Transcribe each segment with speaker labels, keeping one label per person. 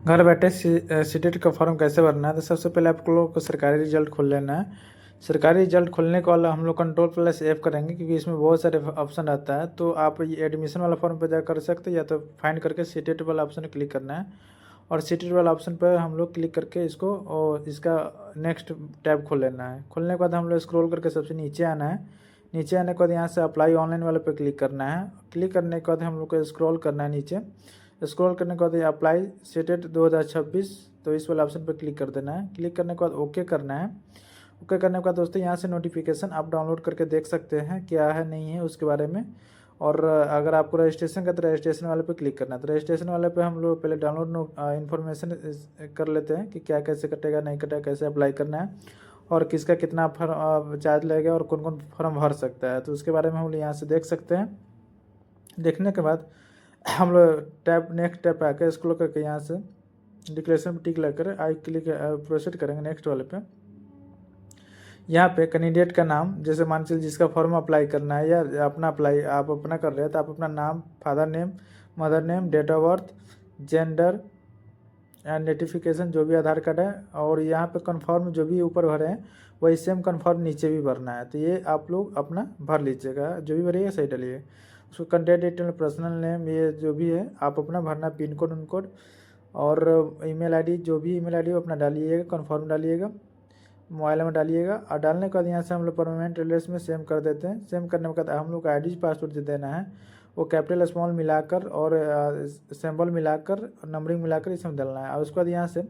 Speaker 1: घर बैठे सीटेट का फॉर्म कैसे भरना है। तो सबसे पहले आप लोगों को सरकारी रिजल्ट खोल लेना है। सरकारी रिजल्ट खोलने के वाला हम लोग Ctrl+F करेंगे, क्योंकि इसमें बहुत सारे ऑप्शन रहता है। तो आप ये एडमिशन वाला फॉर्म पर जा कर सकते हैं, या तो फाइंड करके सीटेट वाला ऑप्शन क्लिक करना है। और सीटेट वाला ऑप्शन पर हम लोग क्लिक करके इसको और इसका नेक्स्ट टैब खोल लेना है। खोलने के बाद हम लोग स्क्रॉल करके सबसे नीचे आना है। नीचे आने के बाद यहाँ से अप्लाई ऑनलाइन वाले पे क्लिक करना है। क्लिक करने के बाद हम लोग को स्क्रॉल करना है नीचे। स्क्रॉल करने के बाद ये अप्लाई सीटेट 2026, तो इस वाले ऑप्शन पर क्लिक कर देना है। क्लिक करने के बाद ओके करना है। ओके करने के बाद दोस्तों यहाँ से नोटिफिकेशन आप डाउनलोड करके देख सकते हैं क्या है नहीं है उसके बारे में। और अगर आपको रजिस्ट्रेशन का, तो रजिस्ट्रेशन वाले पे क्लिक करना है। तो रजिस्ट्रेरेशन वाले पे हम लोग पहले डाउनलोड इन्फॉर्मेशन कर लेते हैं कि क्या कैसे कटेगा नहीं कटेगा, कैसे अप्लाई करना है और किसका कितना चार्ज लगेगा और कौन कौन फॉर्म भर सकता है। तो उसके बारे में हम लोग यहाँ से देख सकते हैं। देखने के बाद हम लोग टैब नेक्स्ट टैब पे आकर स्क्रॉल करके यहाँ से डिक्लेरेशन पर टिक लगाकर आई क्लिक प्रोसीड करेंगे नेक्स्ट वाले पे। यहाँ पे कैंडिडेट का नाम, जैसे मान चलिए जिसका फॉर्म अप्लाई करना है या अपना अप्लाई आप अपना कर रहे हैं, तो आप अपना नाम, father name, mother name, date of birth, gender and notification जो भी आधार कार्ड है, और यहाँ पे कन्फर्म जो भी ऊपर भरे हैं वही सेम कन्फर्म नीचे भी भरना है। तो ये आप लोग अपना भर लीजिएगा, जो भी भरिएगा सही डालिए। उसको कंटेक्ट डिटेल, पर्सनल नेम, ये जो भी है आप अपना भरना, पिन कोड, उन कोड और ईमेल आईडी, जो भी ईमेल आईडी हो अपना डालिएगा, कन्फर्म डालिएगा, मोबाइल में डालिएगा। और डालने के बाद यहाँ से हम लोग परमानेंट एड्रेस में सेम कर देते हैं। सेम करने के बाद हम लोग का आई डी पासवर्ड जो देना है वो कैपिटल स्मॉल मिलाकर और सिंबल मिलाकर नंबरिंग मिलाकर इसमें डालना है। और उसके बाद यहाँ से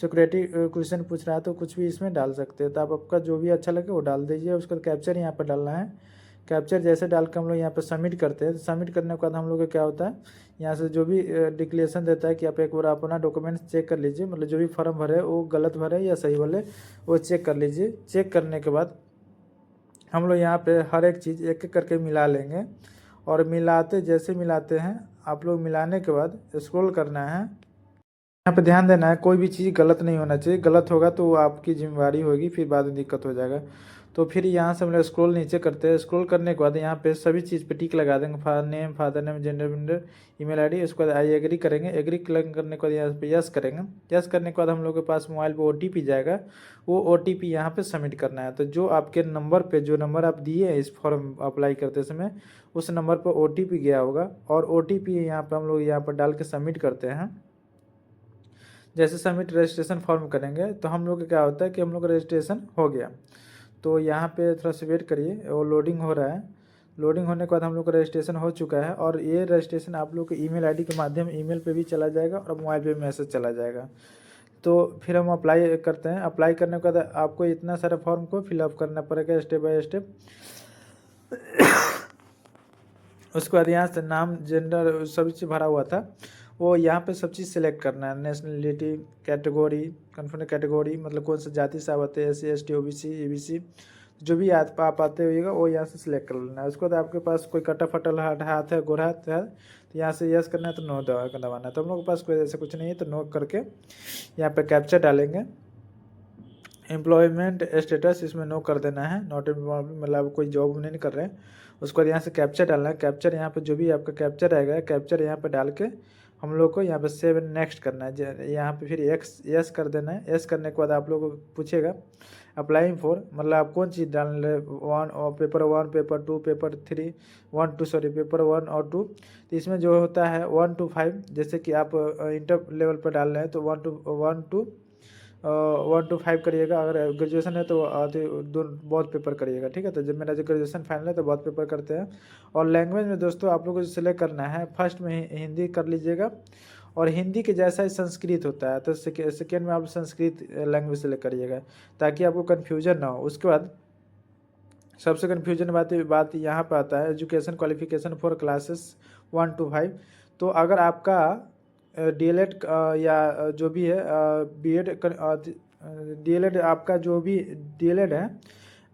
Speaker 1: सिक्योरिटी क्वेश्चन पूछ रहा है तो कुछ भी इसमें डाल सकते हैं। तो आप आपका जो भी अच्छा लगे वो डाल दीजिए। उसके बाद कैप्चर यहाँ पर डालना है। कैप्चर जैसे डाल के हम लोग यहाँ पर सबमिट करते हैं। तो सबमिट करने के बाद हम लोग का क्या होता है, यहाँ से जो भी डिक्लेरेशन देता है कि आप एक बार अपना डॉक्यूमेंट्स चेक कर लीजिए, मतलब जो भी फॉर्म भरे वो गलत भरे या सही वाले वो चेक कर लीजिए। चेक करने के बाद हम लोग यहाँ पे हर एक चीज़ एक एक करके मिला लेंगे। और मिलाते जैसे मिलाते हैं आप लोग, मिलाने के बाद स्क्रॉल करना है। यहाँ पे ध्यान देना है कोई भी चीज़ गलत नहीं होना चाहिए। गलत होगा तो वो आपकी जिम्मेवारी होगी, फिर बाद में दिक्कत हो जाएगा। तो फिर यहाँ से हम लोग स्क्रॉल नीचे करते हैं। स्क्रॉल करने के बाद यहाँ पे सभी चीज़ पे टिक लगा देंगे, father name, gender vendor, email ID. उसके बाद आई एग्री करेंगे। एग्री क्लिक करने के बाद यहाँ पे यस करेंगे। यस करने के बाद हम लोग के पास मोबाइल पे OTP जाएगा, वो OTP यहाँ पे सबमिट करना है। तो जो आपके नंबर पे, जो नंबर आप दिए हैं इस फॉर्म अप्लाई करते समय, उस नंबर पर OTP गया होगा और OTP यहाँ पर हम लोग यहाँ पर डाल के सबमिट करते हैं। जैसे सबमिट रजिस्ट्रेशन फॉर्म करेंगे तो हम लोग का क्या होता है कि हम लोग का रजिस्ट्रेशन हो गया। तो यहाँ पे थोड़ा सा वेट करिए, वो लोडिंग हो रहा है। लोडिंग होने के बाद हम लोग का रजिस्ट्रेशन हो चुका है। और ये रजिस्ट्रेशन आप लोग के ईमेल आईडी के माध्यम ईमेल पे भी चला जाएगा और मोबाइल पे मैसेज चला जाएगा। तो फिर हम अप्लाई करते हैं। अप्लाई करने के बाद आपको इतना सारा फॉर्म को फिलअप करना पड़ेगा स्टेप बाय स्टेप। उसके बाद यहाँ से नाम, जेंडर, सब चीज़ भरा हुआ था वो यहाँ पे सब चीज़ सेलेक्ट करना है। नेशनलिटी, कैटेगरी, कन्फर्म कैटेगरी, मतलब कौन सा जाति से आप आते हैं, SC ST OBC EBC, जो भी आप आते होइएगा वो यहाँ से सिलेक्ट कर लेना है। उसके बाद आपके पास कोई कटा फटल हाथ है, गोरा हाथ है, तो यहाँ से यस करना है, तो नो दबाना है। तो हम लोग के पास कोई ऐसा कुछ नहीं है, तो नो करके यहाँ पे कैप्चर डालेंगे। एम्प्लॉयमेंट स्टेटस इसमें नो कर देना है, नॉट मतलब कोई जॉब नहीं कर रहे हैं। उसके बाद यहाँ से कैप्चर डालना है। कैप्चर यहाँ पे जो भी आपका कैप्चर आएगा, कैप्चर यहाँ पे डाल के हम लोग को यहाँ पे सेव नेक्स्ट करना है। यहाँ पे फिर यस कर देना है। यस करने के बाद आप लोग को पूछेगा अप्लाइंग फॉर, मतलब आप कौन चीज़ डाल रहे, paper 1, paper 2, paper 3, 1 2 sorry paper 1 और 2। तो इसमें जो होता है 1 to 5, जैसे कि आप इंटर लेवल पर डाल रहे हैं तो 1 to 5 करिएगा। अगर ग्रेजुएशन है तो दो बहुत पेपर करिएगा, ठीक है। तो जब मेरा जो ग्रेजुएशन फाइनल है तो बहुत पेपर करते हैं। और लैंग्वेज में दोस्तों आप लोगों को सिलेक्ट करना है, फर्स्ट में हिंदी कर लीजिएगा, और हिंदी के जैसा ही संस्कृत होता है तो सेकेंड में आप संस्कृत लैंग्वेज सेलेक्ट करिएगा, ताकि आपको कन्फ्यूजन ना हो। उसके बाद सबसे कन्फ्यूजन बात यहाँ पर आता है, education qualification for classes 1 to 5। तो अगर आपका DLED या जो भी है BEd, DLED आपका जो भी DLED है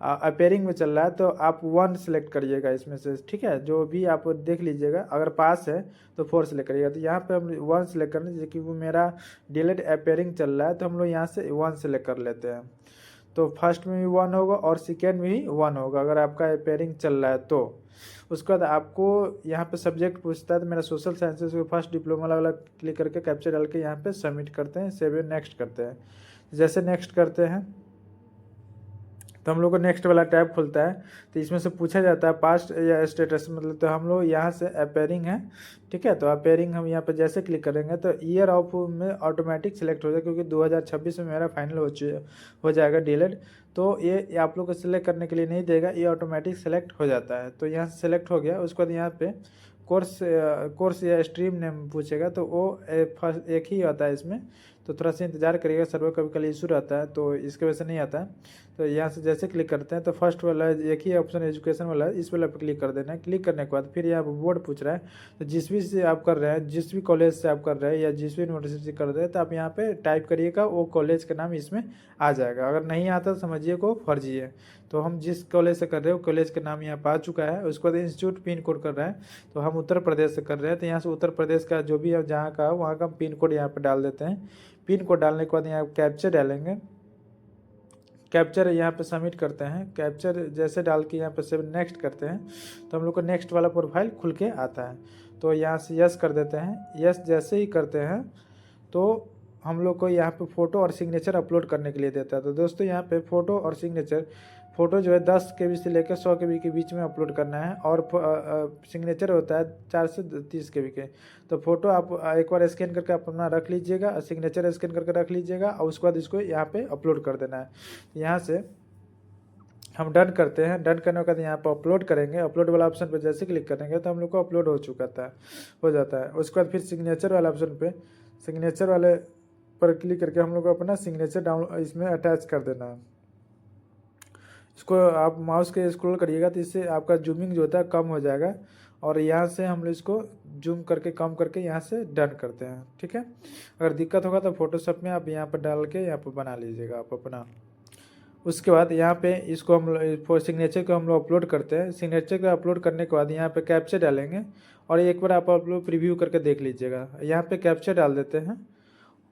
Speaker 1: अपेयरिंग में चल रहा है तो आप 1 सेलेक्ट करिएगा इसमें से, ठीक है। जो भी आप देख लीजिएगा, अगर पास है तो 4 सेलेक्ट करिएगा। तो यहाँ पे हम 1 सेलेक्ट करना, जैसे कि वो मेरा DLED अपेयरिंग चल रहा है तो हम लोग यहाँ से 1 सेलेक्ट कर लेते हैं। तो फर्स्ट में भी 1 होगा और सेकेंड में भी 1 होगा अगर आपका पेयरिंग चल रहा है तो। उसके बाद आपको यहाँ पे सब्जेक्ट पूछता है तो मेरा सोशल साइंसेज का फर्स्ट डिप्लोमा वाला क्लिक करके कैप्चर डाल के यहाँ पे सबमिट करते हैं, सेव नेक्स्ट करते हैं। जैसे नेक्स्ट करते हैं तो हम लोग को नेक्स्ट वाला टैब खुलता है। तो इसमें से पूछा जाता है पास्ट या स्टेटस, मतलब तो हम लोग यहाँ से अपेयरिंग है, ठीक है। तो अपेयरिंग हम यहाँ पे जैसे क्लिक करेंगे तो ईयर ऑफ में ऑटोमेटिक सेलेक्ट हो जाएगा, क्योंकि 2026 में मेरा फाइनल हो जाएगा डिलेड। तो ये आप लोग को सिलेक्ट करने के लिए नहीं देगा, ये ऑटोमेटिक सेलेक्ट हो जाता है। तो यहाँ से सेलेक्ट हो गया। उसके बाद यहाँ पे कोर्स या स्ट्रीम नेम पूछेगा, तो वो फर्स्ट एक ही आता है इसमें, तो थोड़ा सा इंतजार करिएगा, सर्वर कभी कभी इशू रहता है तो इसके वजह से नहीं आता है। तो यहाँ से जैसे क्लिक करते हैं तो फर्स्ट वाला एक ही ऑप्शन एजुकेशन वाला है, इस वाला पर क्लिक कर देना है। क्लिक करने के बाद फिर यहाँ बोर्ड पूछ रहा है, तो जिस भी से आप कर रहे हैं, जिस भी कॉलेज से आप कर रहे हैं या जिस भी यूनिवर्सिटी से कर रहे हैं, तो आप यहाँ पे टाइप करिएगा, वो कॉलेज का नाम इसमें आ जाएगा। अगर नहीं आता तो समझिए को फर्जी है। तो हम जिस कॉलेज से कर रहे हैं वो कॉलेज का नाम यहाँ पर आ चुका है। उसके बाद इंस्टीट्यूट पिन कोड कर रहा है, तो हम उत्तर प्रदेश से कर रहे हैं, तो यहाँ से उत्तर प्रदेश का जो भी है जहाँ का वहाँ का पिन कोड यहाँ पर डाल देते हैं। पिन कोड डालने के बाद यहाँ कैप्चर डालेंगे, कैप्चर यहाँ पे सबमिट करते हैं। कैप्चर जैसे डाल के यहाँ पे सेव नेक्स्ट करते हैं तो हम लोग को नेक्स्ट वाला प्रोफाइल खुल के आता है। तो यहाँ से यस कर देते हैं। यस जैसे ही करते हैं तो हम लोग को यहाँ पे फ़ोटो और सिग्नेचर अपलोड करने के लिए देता है। तो दोस्तों यहाँ पे फ़ोटो और सिग्नेचर, फ़ोटो जो है 10 KB से लेकर 100 KB के बीच में अपलोड करना है, और सिग्नेचर होता है 4 से 30 KB के। तो फ़ोटो आप एक बार स्कैन करके अपना रख लीजिएगा, सिग्नेचर स्कैन करके रख लीजिएगा, और उसके बाद इसको यहाँ पे अपलोड कर देना है। यहाँ से हम डन करते हैं। डन करने के बाद यहाँ पर अपलोड करेंगे। अपलोड वाला ऑप्शन पर जैसे क्लिक करेंगे तो हम लोग को अपलोड हो जाता है। उसके बाद फिर सिग्नेचर वाला ऑप्शन पे, सिग्नेचर वाले पर क्लिक करके हम लोग को अपना सिग्नेचर डाउन इसमें अटैच कर देना है। इसको आप माउस के स्क्रॉल करिएगा तो इससे आपका जूमिंग जो होता है कम हो जाएगा, और यहाँ से हम लोग इसको जूम करके कम करके यहाँ से डन करते हैं, ठीक है। अगर दिक्कत होगा तो फोटोशॉप में आप यहाँ पर डाल के यहाँ पर बना लीजिएगा आप अपना। उसके बाद यहाँ पे इसको हम सिग्नेचर को हम लोग अपलोड करते हैं। सिग्नेचर को अपलोड करने के बाद यहाँ पे कैप्चर डालेंगे, और एक बार आप लोग प्रीव्यू करके देख लीजिएगा। यहाँ पे कैप्चर डाल देते हैं,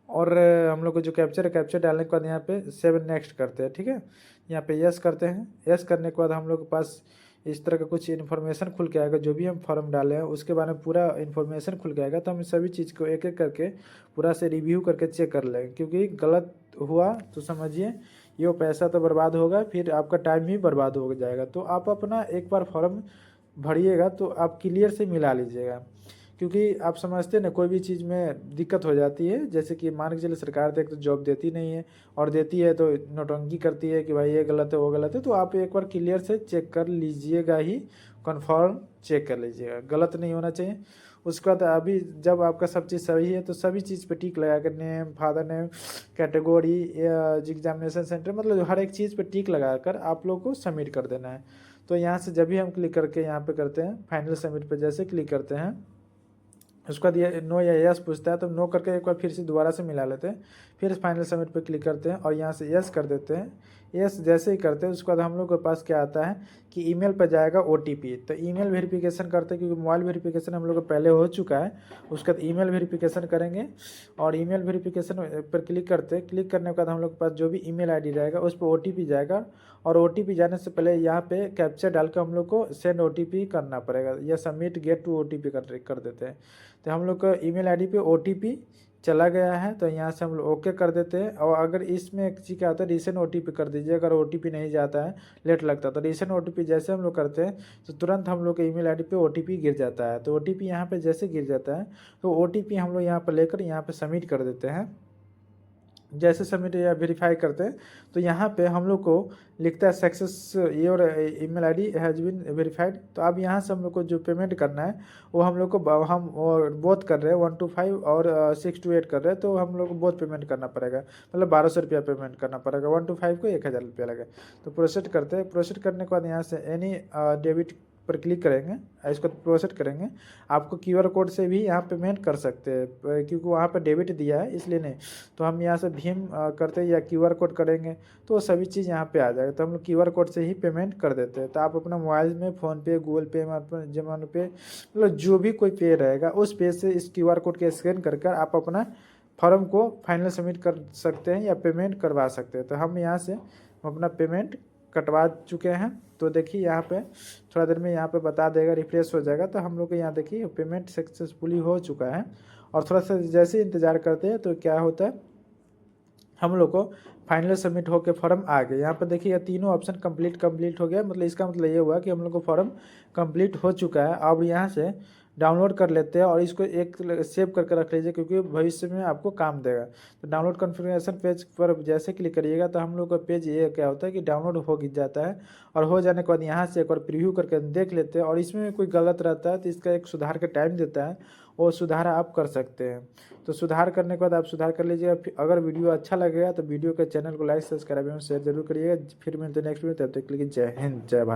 Speaker 1: और हम लोग को जो कैप्चर है, कैप्चर डालने के बाद यहाँ पे सेव नेक्स्ट करते हैं, ठीक है। यहाँ पे यस करते हैं। यस करने के बाद हम लोग के पास इस तरह का कुछ इन्फॉर्मेशन खुल के आएगा, जो भी हम फॉर्म डाले हैं उसके बारे में पूरा इन्फॉर्मेशन खुल के आएगा। तो हम सभी चीज़ को एक एक करके पूरा से रिव्यू करके चेक कर लेंगे, क्योंकि गलत हुआ तो समझिए ये पैसा तो बर्बाद होगा, फिर आपका टाइम भी बर्बाद हो जाएगा। तो आप अपना एक बार फॉर्म भरिएगा तो आप क्लियर से मिला लीजिएगा, क्योंकि आप समझते हैं ना कोई भी चीज़ में दिक्कत हो जाती है। जैसे कि मान के चलिए सरकार तो एक तो जॉब देती नहीं है, और देती है तो नौटंकी करती है कि भाई ये गलत है वो गलत है। तो आप एक बार क्लियर से चेक कर लीजिएगा, ही कंफर्म चेक कर लीजिएगा, गलत नहीं होना चाहिए। उसके बाद अभी जब आपका सब चीज़ सही है तो सभी चीज़ पे टिक लगा कर, name, father name, category, examination centre, मतलब हर एक चीज़ पे टिक लगा कर आप लोग को सबमिट कर देना है। तो यहाँ से जब भी हम क्लिक करके यहाँ पे करते हैं फाइनल सबमिट पे जैसे क्लिक करते हैं, उसके बाद ये नो या यस पूछता है, तो नो करके एक बार फिर से दोबारा से मिला लेते हैं। फिर फाइनल सबमिट पे क्लिक करते हैं और यहाँ से यस कर देते हैं। यस जैसे ही करते हैं उसके बाद हम लोग के पास क्या आता है कि ईमेल पर जाएगा OTP। तो ईमेल वेरिफिकेशन करते हैं, क्योंकि मोबाइल वेरिफिकेशन हम लोग को पहले हो चुका है। उसके बाद ईमेल वेरिफिकेशन करेंगे, और ईमेल वेरिफिकेशन पर क्लिक करते हैं। क्लिक करने के बाद हम लोग के पास जो भी ईमेल ID रहेगा उस पर OTP जाएगा, और OTP जाने से पहले यहाँ पे कैप्चर डाल के हम लोग को सेंड OTP करना पड़ेगा, या सबमिट गेट टू OTP कर देते हैं। तो हम लोग का ईमेल ID पे OTP चला गया है, तो यहाँ से हम लोग ओके कर देते हैं। और अगर इसमें एक चीज़ क्या होता है, रीसेंट OTP कर दीजिए। अगर OTP नहीं जाता है, लेट लगता है, तो रीसेंट OTP जैसे हम लोग करते हैं तो तुरंत हम लोग के ईमेल ID पे OTP गिर जाता है। तो OTP यहाँ पे जैसे गिर जाता है तो OTP हम लोग यहाँ पर लेकर यहाँ पे सबमिट कर देते हैं। जैसे सबमिट या वेरीफाई करते हैं तो यहाँ पे हम लोग को लिखता है success your email ID has been verified. तो अब यहाँ से हम लोग को जो पेमेंट करना है वो हम लोग को हम बोथ कर रहे हैं, 1 to 5 और 6 to 8 कर रहे हैं। तो हम लोग को बोथ पेमेंट करना पड़ेगा, मतलब 1200 रुपया पेमेंट करना पड़ेगा। 1 to 5 को 1000 रुपया लगे। तो प्रोसेस करते हैं। प्रोसेस करने के बाद यहाँ से एनी डेबिट पर क्लिक करेंगे, इसको प्रोसेस करेंगे। आपको QR कोड से भी यहाँ पेमेंट कर सकते हैं, क्योंकि वहाँ पर डेबिट दिया है इसलिए नहीं। तो हम यहाँ से भीम करते हैं या QR कोड करेंगे तो सभी चीज़ यहाँ पे आ जाएगा। तो हम लोग QR कोड से ही पेमेंट कर देते हैं। तो आप अपना मोबाइल में फ़ोनपे, गूगल पे, जमान पे, मतलब जो भी कोई पे रहेगा उस पे से इस QR कोड के स्कैन कर आप अपना फॉर्म को फाइनल सबमिट कर सकते हैं या पेमेंट करवा सकते हैं। तो हम यहाँ से हम अपना पेमेंट कटवा चुके हैं। तो देखिए यहाँ पे थोड़ा देर में यहाँ पे बता देगा, रिफ्रेश हो जाएगा तो हम लोग को यहाँ देखिए पेमेंट सक्सेसफुली हो चुका है। और थोड़ा सा जैसे इंतज़ार करते हैं तो क्या होता है, हम लोग को फाइनल सबमिट होकर फॉर्म आ गए। यहाँ पर देखिए तीनों ऑप्शन कंप्लीट हो गया, मतलब इसका मतलब ये हुआ कि हम लोग को फॉर्म कंप्लीट हो चुका है। अब यहाँ से डाउनलोड कर लेते हैं और इसको एक सेव करके रख लीजिए, क्योंकि भविष्य में आपको काम देगा। तो डाउनलोड कॉन्फ़िगरेशन पेज पर जैसे क्लिक करिएगा तो हम लोग का पेज ये क्या होता है कि डाउनलोड हो जाता है। और हो जाने के बाद यहाँ से एक बार प्रीव्यू करके देख लेते हैं, और इसमें कोई गलत रहता है तो इसका एक सुधार का टाइम देता है, वो सुधार आप कर सकते हैं। तो सुधार करने के बाद आप सुधार कर लीजिएगा। अगर वीडियो अच्छा लगेगा तो वीडियो के चैनल को लाइक सब्सक्राइब एवं शेयर जरूर करिएगा। फिर मिलते हैं नेक्स्ट वीडियो, तब तक के लिए जय हिंद जय भारत।